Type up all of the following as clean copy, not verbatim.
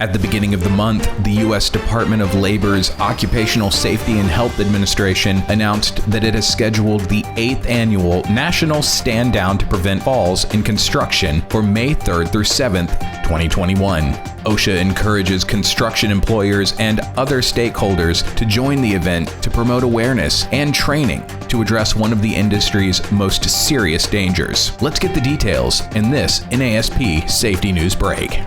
At the beginning of the month, the U.S. Department of Labor's Occupational Safety and Health Administration announced that it has scheduled the 8th annual National Stand Down to Prevent Falls in Construction for May 3rd through 7th, 2021. OSHA encourages construction employers and other stakeholders to join the event to promote awareness and training to address one of the industry's most serious dangers. Let's get the details in this NASP Safety News Break.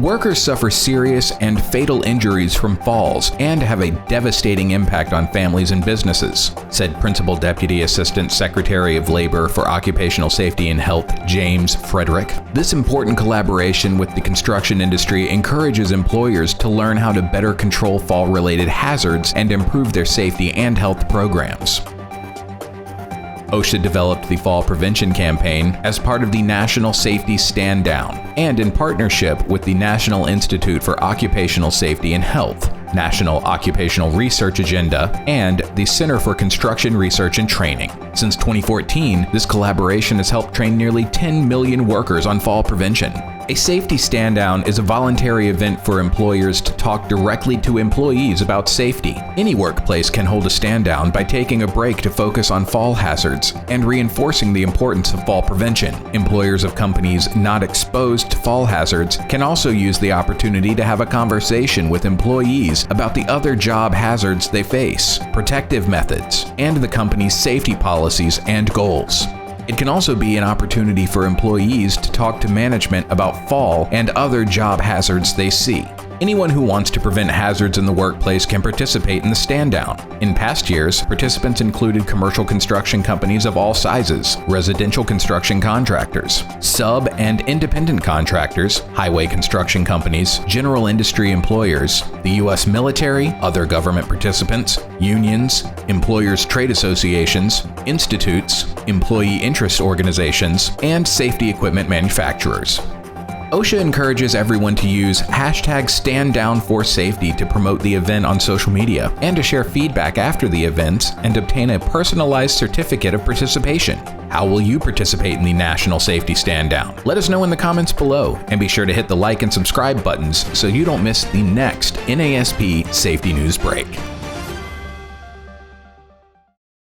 Workers suffer serious and fatal injuries from falls and have a devastating impact on families and businesses, said Principal Deputy Assistant Secretary of Labor for Occupational Safety and Health, James Frederick. This important collaboration with the construction industry encourages employers to learn how to better control fall-related hazards and improve their safety and health programs. OSHA developed the Fall Prevention Campaign as part of the National Safety Stand Down and in partnership with the National Institute for Occupational Safety and Health, National Occupational Research Agenda, and the Center for Construction Research and Training. Since 2014, this collaboration has helped train nearly 10 million workers on fall prevention. A safety stand down is a voluntary event for employers to talk directly to employees about safety. Any workplace can hold a stand down by taking a break to focus on fall hazards and reinforcing the importance of fall prevention. Employers of companies not exposed to fall hazards can also use the opportunity to have a conversation with employees about the other job hazards they face, protective methods, and the company's safety policies and goals. It can also be an opportunity for employees to talk to management about fall and other job hazards they see. Anyone who wants to prevent hazards in the workplace can participate in the stand down. In past years, participants included commercial construction companies of all sizes, residential construction contractors, sub and independent contractors, highway construction companies, general industry employers, the U.S. military, other government participants, unions, employers' trade associations, institutes, employee interest organizations, and safety equipment manufacturers. OSHA encourages everyone to use #StandDownForSafety to promote the event on social media and to share feedback after the events and obtain a personalized certificate of participation. How will you participate in the National Safety Stand Down? Let us know in the comments below, and be sure to hit the like and subscribe buttons so you don't miss the next NASP Safety News Break.